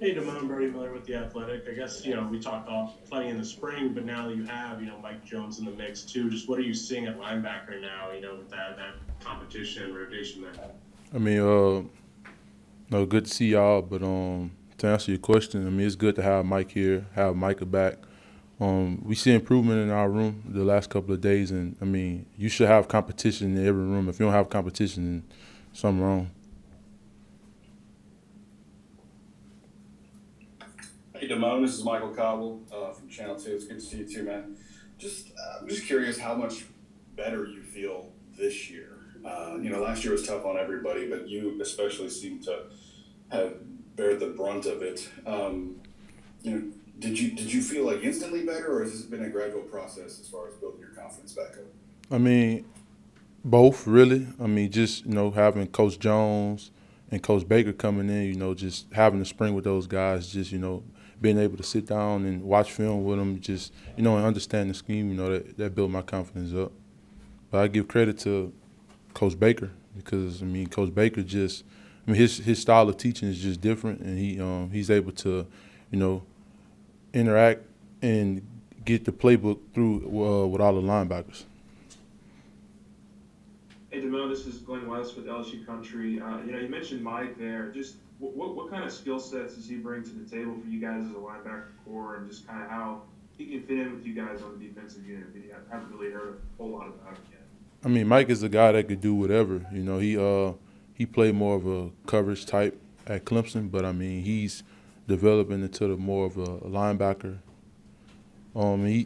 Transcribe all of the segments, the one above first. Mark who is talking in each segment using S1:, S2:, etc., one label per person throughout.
S1: Hey, Damone, Brody Miller with The Athletic. I guess, we talked off plenty in the spring, but now that you have, Mike Jones in the mix too, just what are you seeing at linebacker now, with that competition and rotation there?
S2: I mean, no, good to see y'all. But to answer your question, I mean, it's good to have Mike here, have Micah back. We see improvement in our room the last couple of days, and I mean, you should have competition in every room. If you don't have competition, then something wrong.
S3: Hey, Damone, this is Michael Cobble from Channel 2. It's good to see you too, man. I'm just curious how much better you feel this year. Last year was tough on everybody, but you especially seem to have bear the brunt of it. You know, did you feel like instantly better, or has this been a gradual process as far as building your confidence back up?
S2: I mean, both really. I mean, just having Coach Jones and Coach Baker coming in, just having the spring with those guys, just being able to sit down and watch film with them, just and understand the scheme, that built my confidence up. But I give credit to Coach Baker because I mean, Coach Baker just, I mean, his style of teaching is just different, and he's able to, you know, interact and get the playbook through with all the linebackers.
S4: Hey, Damone, this is Glenn West with LSU Country. You mentioned Mike there. Just what kind of skill sets does he bring to the table for you guys as a linebacker core, and just kind of how he can fit in with you guys on the defensive unit? I haven't really heard a whole lot about him yet.
S2: I mean, Mike is a guy that could do whatever. He played more of a coverage type at Clemson, but I mean, he's developing into the more of a linebacker.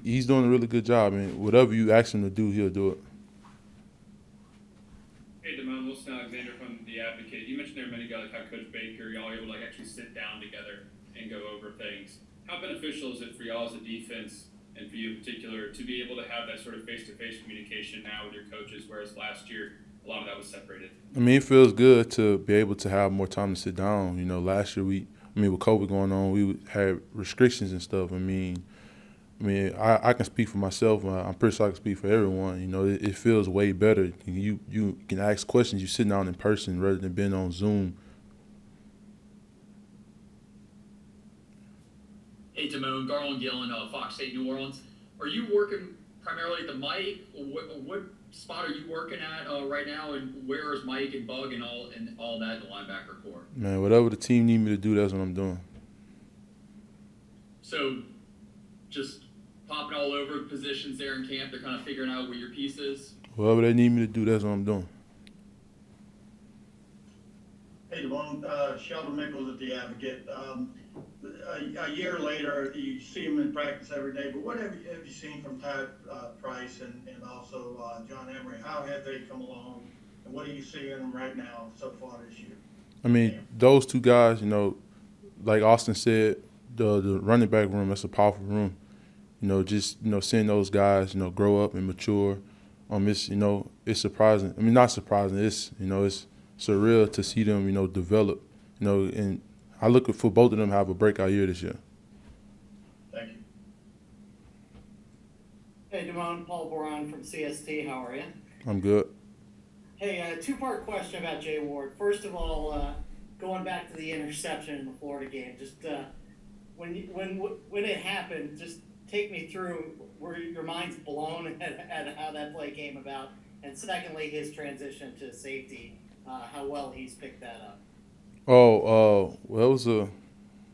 S2: He's doing a really good job. I mean, whatever you ask him to do, he'll do it.
S5: Hey, Damone, Wilson Alexander from The Advocate. You mentioned there a minute ago like how Coach Baker, y'all able to actually sit down together and go over things. How beneficial is it for y'all as a defense and for you in particular to be able to have that sort of face-to-face communication now with your coaches, whereas last year a lot of that was separated?
S2: I mean, it feels good to be able to have more time to sit down. Last year with COVID going on, we had restrictions and stuff. I can speak for myself. I'm pretty sure I can speak for everyone. It feels way better. You can ask questions. You're sitting down in person rather than being on Zoom.
S6: Hey, Damone, Garland Gillen, Fox State New Orleans. Are you working primarily at the Mike? What spot are you working at right now? And where is Mike and Bug and all that in the linebacker core?
S2: Man, whatever the team need me to do, that's what I'm doing.
S6: So, just popping all over positions there in camp. They're kind of figuring out where your piece is.
S2: Whatever they need me to do, that's what I'm doing.
S7: Hey, Devon, Sheldon Mickles at The Advocate. A year later, you see him in practice every day, but what have you seen from Ty Price and also John Emery? How have they come along, and what are you seeing them right now so far this year?
S2: I mean, those two guys, like Austin said, the running back room, that's a powerful room. Just seeing those guys, grow up and mature. It's surprising. I mean, not surprising. It's surreal to see them, develop. And I look for both of them to have a breakout year this year.
S7: Thank you.
S8: Hey, Damone, Paul Boron from CST. How are you?
S2: I'm good.
S8: Hey, two-part question about Jay Ward. First of all, going back to the interception in the Florida game, just when it happened, just take me through where your mind's blown at how that play came about, and secondly, his transition to safety, how well he's picked that up.
S2: Well,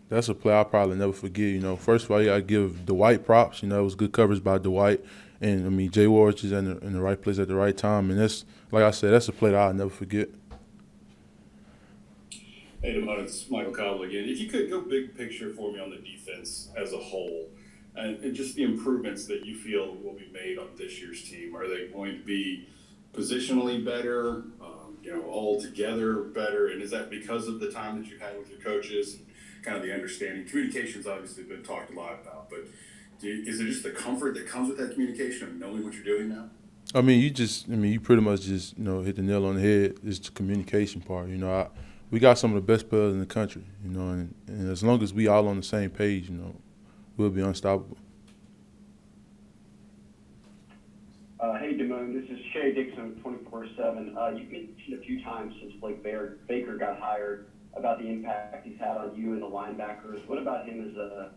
S2: that's a play I'll probably never forget. First of all, you gotta give Dwight props. It was good coverage by Dwight, and I mean Jay Ward is in the right place at the right time, and that's, like I said, that's a play that I'll never forget.
S3: Hey, Damone, it's Michael Cobble again. If you could go big picture for me on the defense as a whole, and just the improvements that you feel will be made on this year's team. Are they going to be positionally better, all together better? And is that because of the time that you've had with your coaches and kind of the understanding? Communication's obviously been talked a lot about, but is it just the comfort that comes with that communication of knowing what you're doing now?
S2: I mean, you pretty much just, hit the nail on the head. It's the communication part. We got some of the best players in the country, and as long as we all on the same page, we'll be unstoppable.
S9: Hey, Damone, this is Shay Dixon with 24/7. You've mentioned a few times since Baker got hired about the impact he's had on you and the linebackers. What about him as a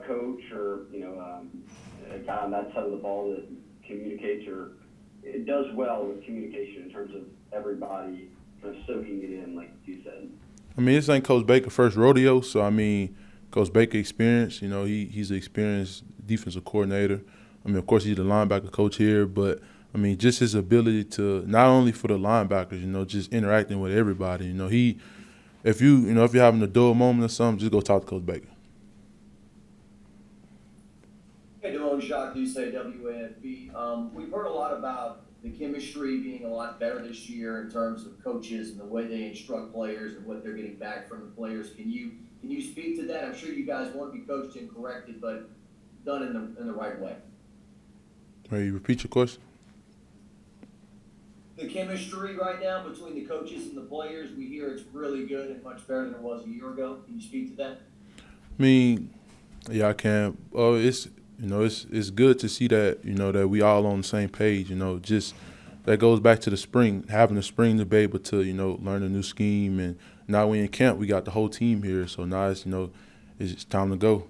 S9: coach or, a guy on that side of the ball that communicates or it does well with communication in terms of everybody kind of soaking it in, like you said?
S2: I mean, this ain't Coach Baker's first rodeo, so I mean, Coach Baker experience. He's an experienced defensive coordinator. I mean, of course, he's the linebacker coach here, but I mean, just his ability to not only for the linebackers, just interacting with everybody. If you're having a dull moment or something, just go talk to Coach Baker.
S10: Hey, Damone Clark, you say WAFB. We've heard a lot about the chemistry being a lot better this year in terms of coaches and the way they instruct players and what they're getting back from the players. Can you speak to that? I'm sure you guys want to be coached and corrected, but done in the right way.
S2: May you repeat your question?
S10: The chemistry right now between the coaches and the players, we hear it's really good and much better than it was a year ago. Can you speak to that?
S2: I mean, yeah, I can. It's good to see that that we all on the same page. Just that goes back to the spring, having the spring to be able to learn a new scheme, and now we in camp, we got the whole team here. So now it's it's time to go.